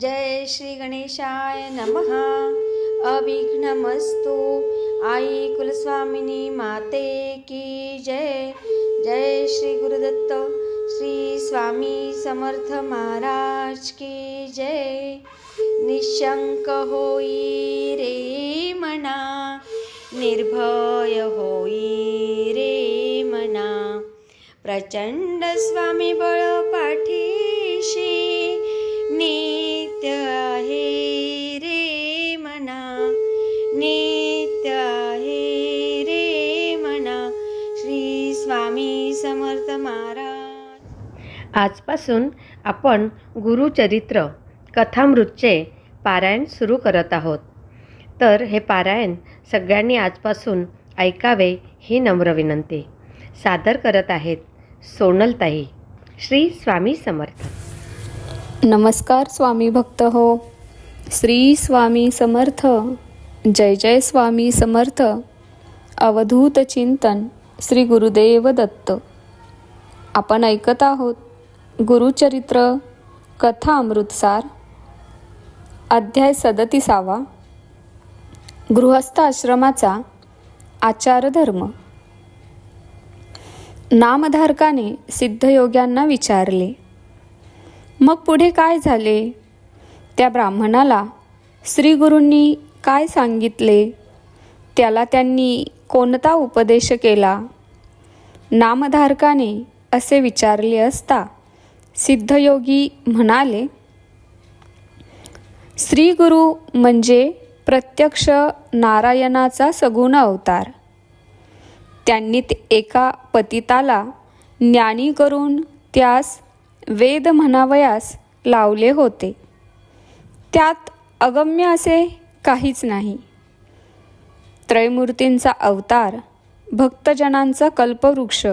जय श्री गणेशाय नमः। अविघ्नमस्तु। आई कुलस्वामिनी माते की जय। जय श्री गुरुदत्त श्री स्वामी समर्थ महाराज की जय। निशंक होई रे मना, निर्भय होई रे मना, प्रचंड स्वामी बळ पाठीशी, नित्य आहे रे मना, नित्य आहे रे मना। श्री स्वामी समर्थ महाराज। आजपासून आपण गुरुचरित्र कथामृतचे पारायण सुरू करत आहोत. तर हे पारायण सगळ्यांनी आजपासून ऐकावे ही नम्र विनंती. सादर करत आहेत सोनलताई. श्री स्वामी समर्थ. नमस्कार स्वामी भक्त हो. श्री स्वामी समर्थ. जय जय स्वामी समर्थ. अवधूत चिंतन श्री गुरुदेव दत्त. आपण ऐकत आहोत गुरुचरित्र कथा अमृतसार, अध्याय 37. गृहस्थ आश्रमाचा आचार धर्म. नामधारकाने सिद्धयोग्यांना विचारले, मग पुढे काय झाले? त्या ब्राह्मणाला श्रीगुरूंनी काय सांगितले? त्याला त्यांनी कोणता उपदेश केला? नामधारकाने असे विचारले असता सिद्धयोगी म्हणाले, श्रीगुरु म्हणजे प्रत्यक्ष नारायणाचा सगुण अवतार. त्यांनी एका पतिताला ज्ञानी करून त्यास वेद म्हणावयास लावले होते. त्यात अगम्य असे काहीच नाही. त्रयमूर्तींचा अवतार, भक्तजनांचा कल्पवृक्ष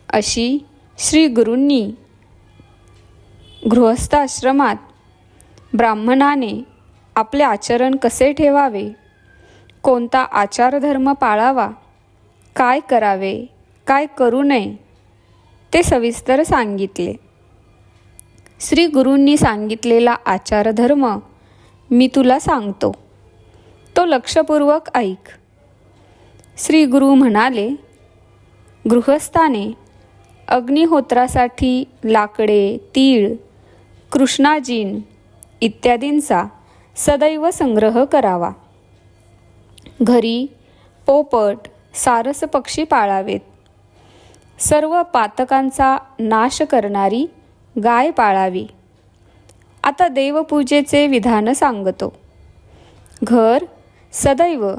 अशी श्री गुरूंनी गृहस्थाश्रमात ब्राह्मणाने आपले आचरण कसे ठेवावे, कोणता आचारधर्म पाळावा, काय करावे, काय करू नये ते सविस्तर सांगितले. श्री गुरूंनी सांगितलेला आचारधर्म मी तुला सांगतो, तो लक्षपूर्वक ऐक. श्री गुरु म्हणाले, गृहस्थाने अग्निहोत्रासाठी लाकडे, तीळ, कृष्णाजीन इत्यादींचा सदैव संग्रह करावा. घरी पोपट, सारस पक्षी पाळावेत. सर्व पातकांचा नाश करणारी गाय पाळावी. आता देवपूजेचे विधान सांगतो. घर सदैव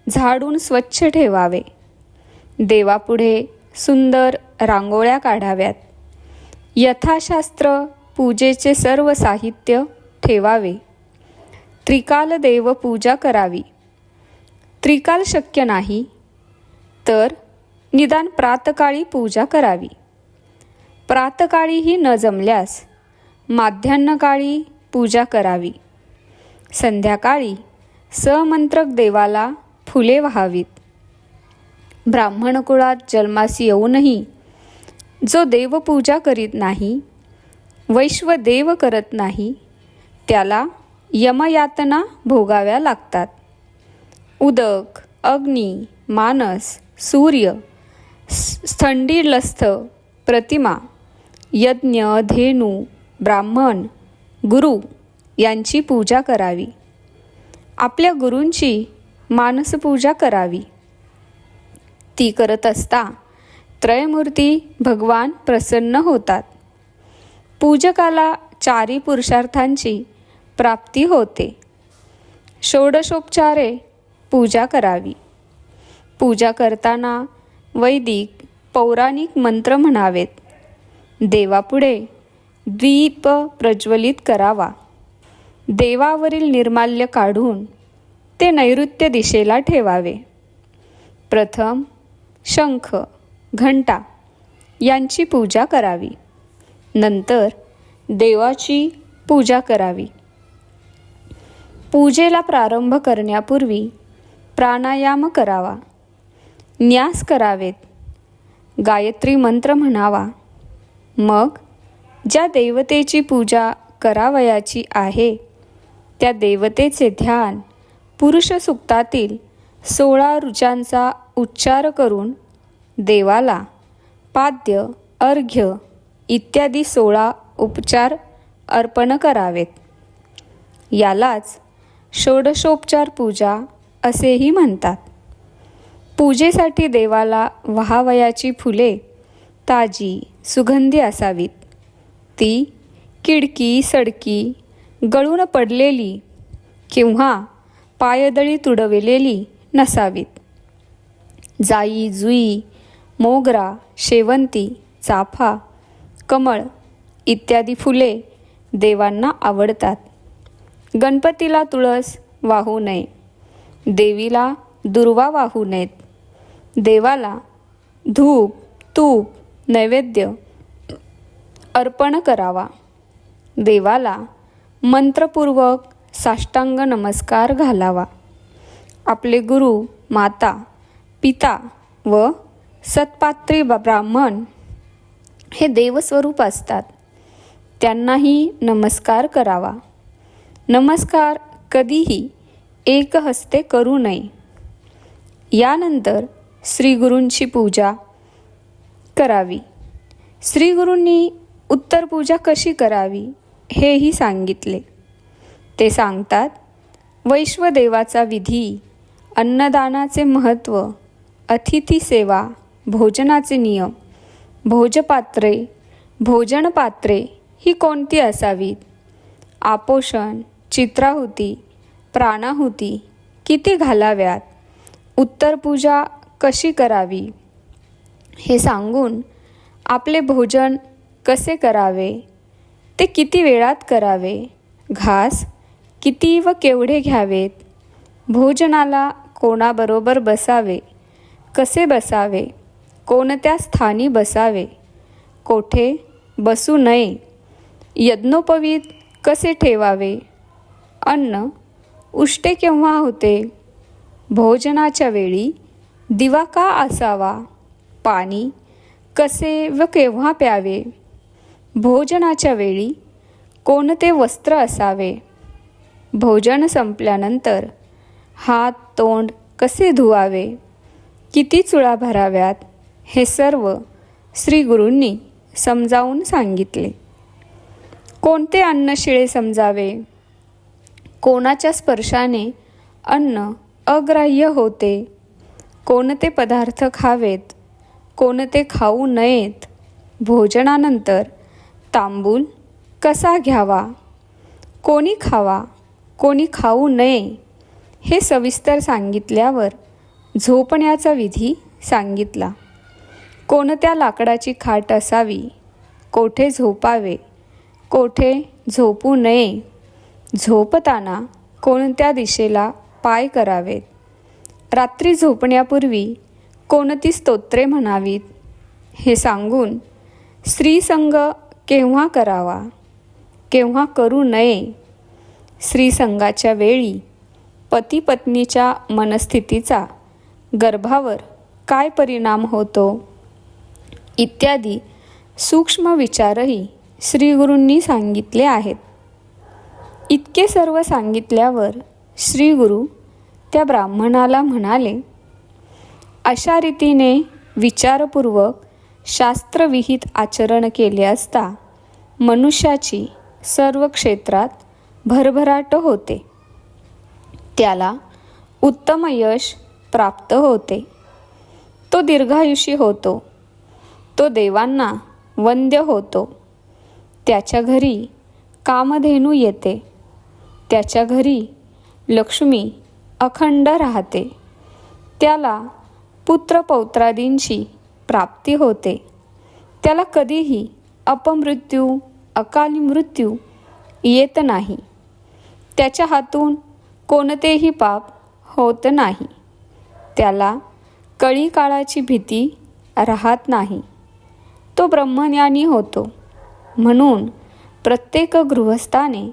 झाडून स्वच्छ ठेवावे. देवापुढे सुंदर रांगोळ्या काढाव्यात. यथाशास्त्र पूजेचे सर्व साहित्य ठेवावे. त्रिकाल देवपूजा करावी. त्रिकाल शक्य नाही तर निदान प्रातकाळी पूजा करावी. प्रातकाळीही न जमल्यास माध्यान्हकाळी पूजा करावी. संध्याकाळी समंत्रक देवाला फुले वाहावीत. ब्राह्मणकुळात जन्मास येऊनही जो देवपूजा करीत नाही, वैश्वदेव करत नाही, त्याला यमयातना भोगाव्या लागतात. उदक, अग्नी, मानस, सूर्य, स्थंडिलस्थ, प्रतिमा, यज्ञ, धेनू, ब्राह्मण, गुरु यांची पूजा करावी. आपल्या गुरूंची मानसपूजा करावी. ती करत असता त्रयमूर्ती भगवान प्रसन्न होतात. पूजकाला चारी पुरुषार्थांची प्राप्ती होते. षोडशोपचारे पूजा करावी. पूजा करताना वैदिक पौराणिक मंत्र म्हणावेत. देवापुढे दीप प्रज्वलित करावा. देवावरील निर्माल्य काढून ते नैऋत्य दिशेला ठेवावे. प्रथम शंख, घंटा यांची पूजा करावी. नंतर देवाची पूजा करावी. पूजेला प्रारंभ करण्यापूर्वी प्राणायाम करावा. न्यास करावेत. गायत्री मंत्र म्हणावा. मग ज्या देवतेची पूजा करावयाची आहे त्या देवतेचे ध्यान पुरुष सूक्तातील 16 ऋचांचा उच्चार करून देवाला पाद्य अर्घ्य इत्यादी 16 उपचार अर्पण करावेत. यालाच षोडशोपचार पूजा असेही म्हणतात. पूजेसाठी देवाला वहावयाची फुले ताजी सुगंधी असावीत. ती किडकी सडकी गळून पडलेली किंवा पायदळी तुडवलेली नसावीत. जाई जुई मोगरा शेवंती चाफा कमळ इत्यादी फुले देवांना आवडतात. गणपतीला तुळस वाहू नये. देवीला दुर्वा वाहू नयेत. देवाला धूप तूप नैवेद्य अर्पण करावा. देवाला मंत्रपूर्वक साष्टांग नमस्कार घालावा. आपले गुरु माता पिता व सत्पात्री ब्राह्मण हे देवस्वरूप असतात. त्यांनाही नमस्कार करावा. नमस्कार कधीही एकहस्ते करू नये. यानंतर श्रीगुरूंची पूजा करावी. श्रीगुरूंनी उत्तर पूजा कशी करावी हेही सांगितले. ते सांगतात, वैश्वदेवाचा विधी, अन्नदानाचे महत्त्व, अतिथी सेवा, भोजनाचे नियम, भोजपात्रे भोजनपात्रे ही कोणती असावीत, आपोषण चित्राहुती प्राणाहुती किती घालाव्यात, उत्तर पूजा कशी करावी हे सांगून आपले भोजन कसे करावे, ते किती वेळात करावे, घास किती व केवढे घ्यावेत, भोजनाला कोणाबरोबर बसावे, कसे बसावे, कोणत्या स्थानी बसावे, कोठे बसू नये, यज्ञोपवीत कसे ठेवावे, अन्न उष्टे केव्हा होते, भोजनाच्या वेळी दिवा का असावा, पाणी कसे व केव्हा प्यावे, भोजनाच्या वेळी कोणते वस्त्र असावे, भोजन संपल्यानंतर हात तोंड कसे धुवावे, किती चुळा भराव्यात, हे सर्व श्रीगुरूंनी समजावून सांगितले. कोणते अन्न शिळे समजावे, कोणाच्या स्पर्शाने अन्न अग्राह्य होते, कोणते पदार्थ खावेत, कोणते खाऊ नयेत, भोजनानंतर तांबूल कसा घ्यावा, कोणी खावा कोणी खाऊ नये हे सविस्तर सांगितल्यावर झोपण्याचा विधी सांगितला. कोणत्या लाकडाची खाट असावी, कोठे झोपावे, कोठे झोपू नये, झोपताना कोणत्या दिशेला पाय करावेत, रात्री झोपण्यापूर्वी कोणती स्तोत्रे म्हणावीत हे सांगून स्त्रीसंग केव्हा करावा, केव्हा करू नये, स्त्रीसंगाच्या वेळी पती पत्नीच्या मनस्थितीचा गर्भावर काय परिणाम होतो इत्यादी सूक्ष्म विचारही श्रीगुरूंनी सांगितले आहेत. इतके सर्व सांगितल्यावर श्रीगुरू त्या ब्राह्मणाला म्हणाले, अशा रीतीने विचारपूर्वक शास्त्रविहित आचरण केले असता मनुष्याची सर्व क्षेत्रात भरभराट होते. त्याला उत्तम यश प्राप्त होते. तो दीर्घायुषी होतो. तो देवांना वंद्य होतो. त्याच्या घरी कामधेनू येते. त्याच्या घरी लक्ष्मी अखंड राहते. त्याला पुत्रपौत्रादींची प्राप्ती होते. त्याला कधीही अपमृत्यू अकाली मृत्यू येत नाही. त्याच्या हातून कोणतेही पाप होत नाही. त्याला कळी काळाची भीती राहत नाही. तो ब्रह्मज्ञानी होतो. म्हणून प्रत्येक गृहस्थाने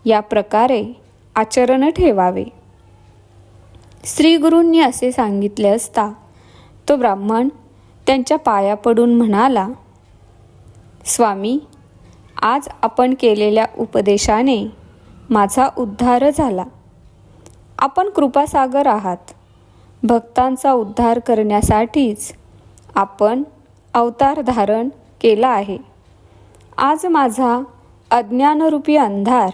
या प्रकारे आचरण ठेवावे. श्रीगुरूंनी असे सांगितले असता तो ब्राह्मण त्यांच्या पाया पडून म्हणाला, स्वामी, आज आपण केलेल्या उपदेशाने माझा उद्धार झाला. आपण कृपासागर आहात. भक्तांचा उद्धार करण्यासाठीच आपण अवतार धारण केला आहे. आज माझा अज्ञानरूपी अंधार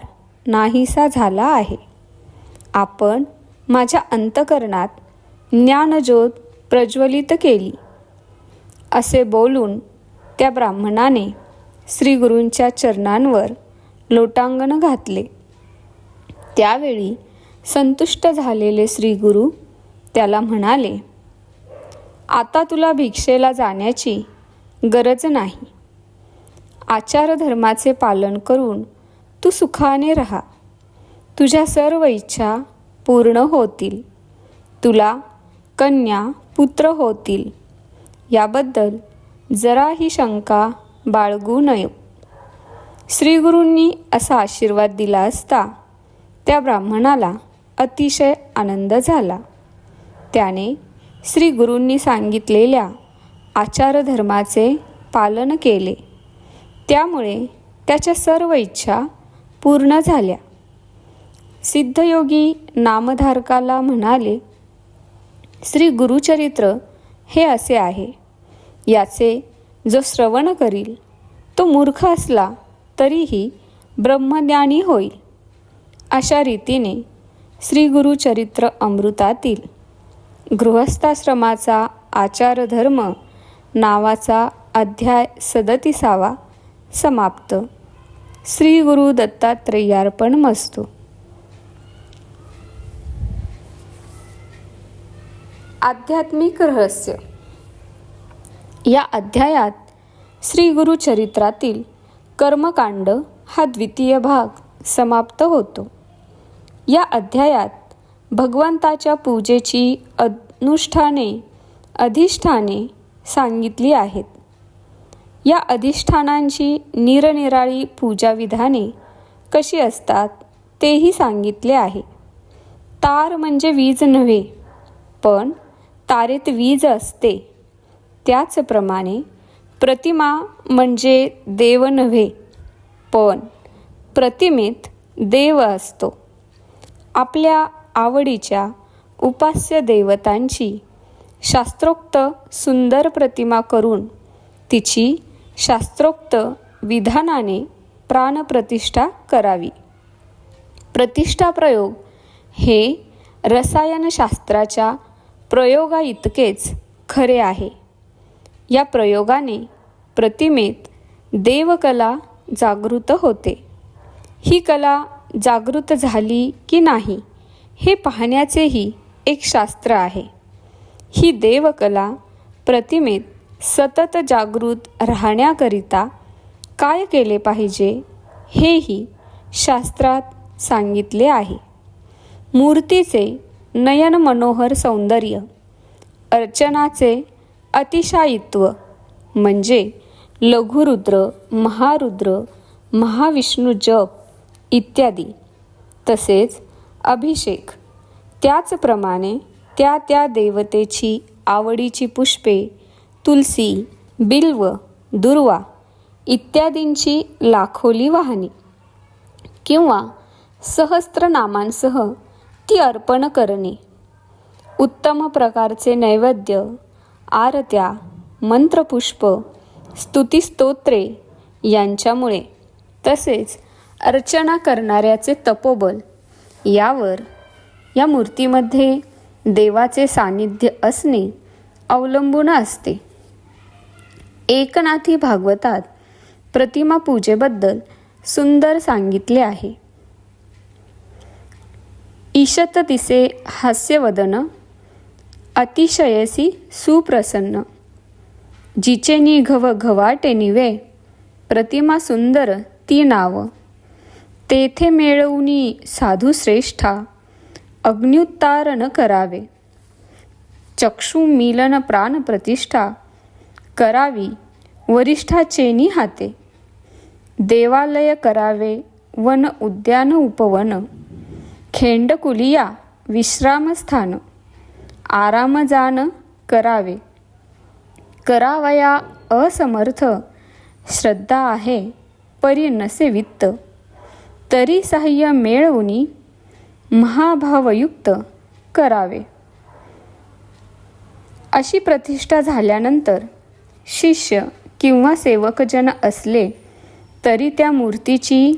नाहीसा झाला आहे. आपण माझ्या अंतकरणात ज्ञानज्योत प्रज्वलित केली. असे बोलून त्या ब्राह्मणाने श्रीगुरूंच्या चरणांवर लोटांगण घातले. त्यावेळी संतुष्ट झालेले श्रीगुरू त्याला म्हणाले, आता तुला भिक्षेला जाण्याची गरज नाही. आचारधर्माचे पालन करून तू सुखाने राहा. तुझ्या सर्व इच्छा पूर्ण होतील. तुला कन्या पुत्र होतील. याबद्दल जराही शंका बाळगू नये. श्रीगुरूंनी असा आशीर्वाद दिला असता त्या ब्राह्मणाला अतिशय आनंद झाला. त्याने श्रीगुरूंनी सांगितलेल्या आचारधर्माचे पालन केले. त्यामुळे त्याच्या सर्व इच्छा पूर्ण झाल्या. सिद्धयोगी नामधारकाला म्हणाले, श्री गुरुचरित्र हे असे आहे. याचे जो श्रवण करील तो मूर्ख असला तरीही ब्रह्मज्ञानी होईल. अशा रीतीने श्री गुरुचरित्र अमृतातील गृहस्थाश्रमाचा आचारधर्म नावाचा अध्याय 37 समाप्त. श्री गुरु दत्तात्रेयार्पणमस्तु. आध्यात्मिक रहस्य. या अध्यायात श्री गुरुचरित्रातील कर्मकांड हा द्वितीय भाग समाप्त होतो. या अध्यायात भगवंताच्या पूजेची अनुष्ठाने अधिष्ठाने सांगितली आहेत. या अधिष्ठानांची निरनिराळी पूजाविधाने कशी असतात तेही सांगितले आहे. तार म्हणजे वीज नव्हे, पण तारेत वीज असते. त्याचप्रमाणे प्रतिमा म्हणजे देव नव्हे, पण प्रतिमेत देव असतो. आपल्या आवडीच्या उपास्य देवतांची शास्त्रोक्त सुंदर प्रतिमा करून तिची शास्त्रोक्त विधानाने प्राणप्रतिष्ठा करावी. प्रतिष्ठा प्रयोग हे रसायनशास्त्राच्या प्रयोगाइतकेच खरे आहे. या प्रयोगाने प्रतिमेत देवकला जागृत होते. ही कला जागृत झाली की नाही हे पाहण्याचेही एक शास्त्र आहे. ही देवकला प्रतिमेत सतत जागृत राहण्याकरिता काय केले पाहिजे हेही शास्त्रात सांगितले आहे. मूर्तीचे नयन मनोहर सौंदर्य, अर्चनाचे अतिशायित्व म्हणजे लघुरुद्र, महारुद्र, महाविष्णू जप इत्यादी, तसेच अभिषेक, त्याचप्रमाणे त्या त्या देवतेची आवडीची पुष्पे, तुलसी, बिल्व, दुर्वा इत्यादींची लाखोली वाहने किंवा सहस्त्रनामांसह ती अर्पण करणे, उत्तम प्रकारचे नैवेद्य, आरत्या, मंत्रपुष्प, स्तुतिस्तोत्रे यांच्यामुळे, तसेच अर्चना करणाऱ्याचे तपोबल यावर या मूर्तीमध्ये देवाचे सान्निध्य असणे अवलंबून असते. एकनाथी भागवतात प्रतिमा पूजेबद्दल सुंदर सांगितले आहे. ईशत दिसे हास्यवदन, अतिशयसी सुप्रसन्न, जिचे निघव घवाटे निवे, प्रतिमा सुंदर ती नाव, तेथे मिळवूनी साधू श्रेष्ठा, अग्न्युत्तारण करावे, चक्षु मिलन प्राण प्रतिष्ठा, करावी वरिष्ठाचेनी हाते, देवालय करावे वन उद्यान उपवन, खेंडकुलिया विश्रामस्थान, आराम जान करावे, करावया असमर्थ, श्रद्धा आहे परी नसे वित्त, तरी साह्य मिळवूनी महाभावयुक्त करावे. अशी प्रतिष्ठा झाल्यानंतर शिष्य किंवा सेवकजन असले तरी त्या मूर्तीची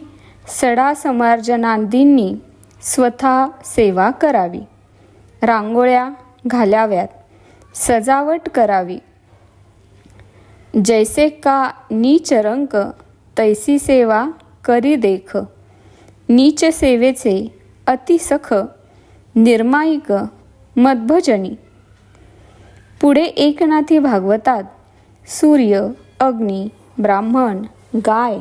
सडा समार्जनादींनी स्वतः सेवा करावी, रांगोळ्या घालाव्यात, सजावट करावी. जैसे का नीच रंक तैसी सेवा करी देख, नीच सेवेचे अतिसख निर्माईक मदभजनी. पुढे एकनाथी भागवतात सूर्य, अग्नी, ब्राह्मण, गाय,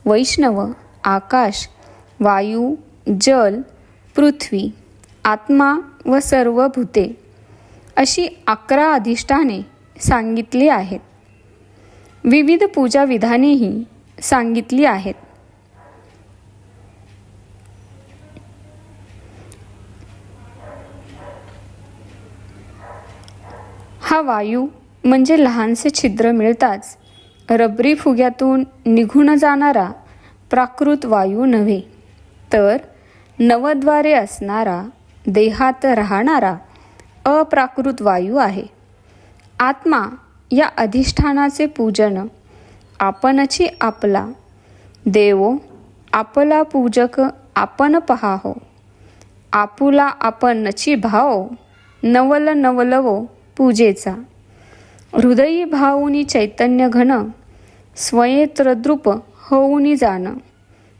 वैष्णव, आकाश, वायू, जल, पृथ्वी, आत्मा व सर्व भूते अशी 11 अधिष्ठाने सांगितली आहेत. विविध पूजा विधानेही सांगितली आहेत. हा वायू म्हणजे लहानसे छिद्र मिळताच रबरी फुग्यातून निघून जाणारा प्राकृत वायू नव्हे, तर नवद्वारे असणारा, देहात राहणारा अप्राकृत वायू आहे. आत्मा या अधिष्ठानाचे पूजन आपणची आपला, देवो आपला पूजक आपण पहाहो, आपुला आपणची भाव, नवल नवलवो पूजेचा. हृदयी भावुनी चैतन्य घन, स्वयेत्रद्रुप होऊनी जाण,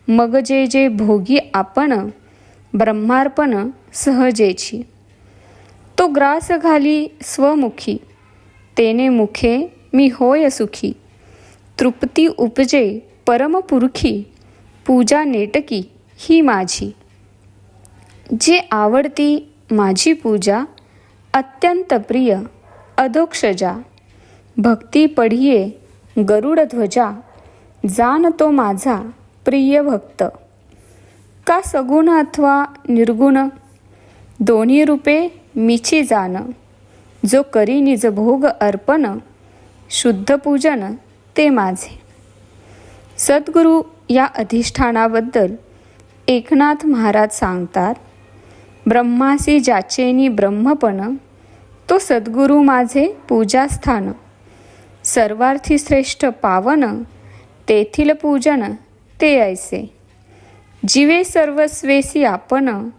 मग जे जे भोगी आपण, ब्रह्मार्पण सहजेची. तो ग्रास घाली स्वमुखी, तेने मुखे मी होय सुखी. तृप्ती उपजे परमपुरुखी, पूजा नेटकी ही माझी. जे आवडती माझी पूजा, अत्यंत प्रिय अधोक्षजा. भक्ती पढिये गरुड ध्वजा, जान तो माझा प्रिय भक्त. का सगुण अथवा निर्गुण, दोन्ही रूपे मीची जाण. जो करी निज भोग अर्पण, शुद्ध पूजन ते माझे. सद्गुरू या अधिष्ठानाबद्दल एकनाथ महाराज सांगतात, ब्रह्मासी ज्याचेनी ब्रह्मपण, तो सद्गुरू माझे पूजास्थान. सर्वार्थी श्रेष्ठ पावन, तेथील पूजन ते ऐसे. जीवे सर्वस्वेसी आपण,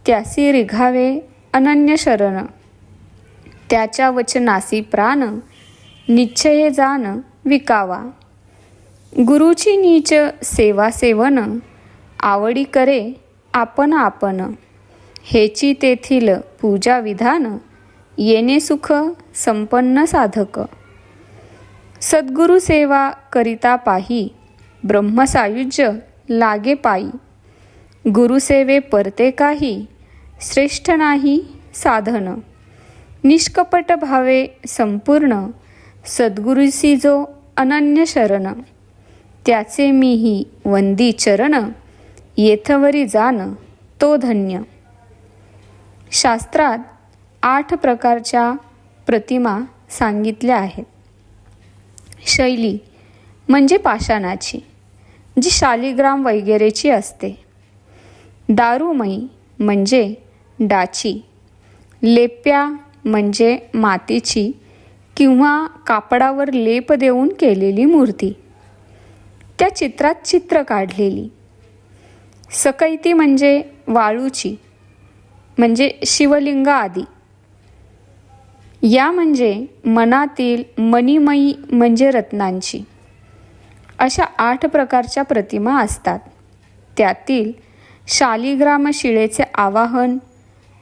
त्यासी रिघावे अनन्य शरण. त्याच्या वचनासी प्राण, निश्चये जाण विकावा. गुरुची नीच सेवा सेवन, आवडी करे आपण आपण. हेची तेथील पूजा विधान, येणे सुख संपन्न साधक. सद्गुरु सेवा करिता पाही, ब्रह्मसायुज्य लागे पायी. गुरुसेवे परते काही, श्रेष्ठ नाही साधन. निष्कपट भावे संपूर्ण, सद्गुरुसी जो अनन्य शरण. त्याचे मीही वंदी चरण, येथवरी जाण तो धन्य. शास्त्रात 8 प्रकारच्या प्रतिमा सांगितल्या आहेत. शैली म्हणजे पाषाणाची, जी शालिग्राम वगैरेची असते. दारुमयी म्हणजे डाची. लेप्या म्हणजे मातीची किंवा कापडावर लेप देऊन केलेली मूर्ती, त्या चित्रात चित्र काढलेली. सकैती म्हणजे वाळूची, म्हणजे शिवलिंग आदी. या म्हणजे मनातील मणिमयी म्हणजे रत्नांची. अशा 8 प्रकारच्या प्रतिमा असतात. त्यातील शालिग्राम शिळेचे आवाहन,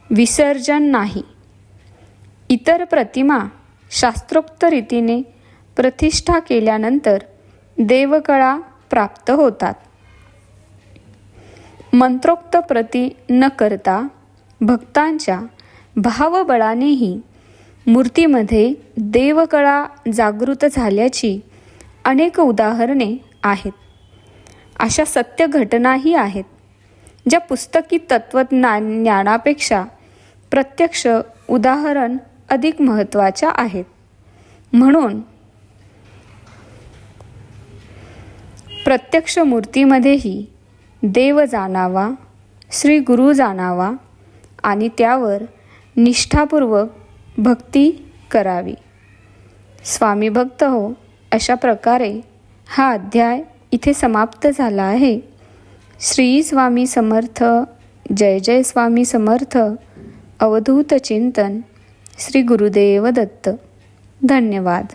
विसर्जन नाही. इतर प्रतिमा शास्त्रोक्त रीतीने प्रतिष्ठा केल्यानंतर देवकळा प्राप्त होतात. मंत्रोक्त प्रती न करता भक्तांच्या भावबळानेही मूर्तीमध्ये देवकळा जागृत झाल्याची अनेक उदाहरणे आहेत. अशा सत्य घटनाही आहेत, ज्या पुस्तकी तत्त्वज्ञानापेक्षा प्रत्यक्ष उदाहरण अधिक महत्त्वाच्या आहेत. म्हणून प्रत्यक्ष मूर्तीमध्येही देव जाणावा, श्री गुरु जाणावा आणि त्यावर निष्ठापूर्वक भक्ती करावी. स्वामी भक्त हो, अशा प्रकारे हा अध्याय इथे समाप्त झाला आहे. श्री स्वामी समर्थ. जय जय स्वामी समर्थ. अवधूत चिंतन. श्री गुरुदेव दत्त. धन्यवाद.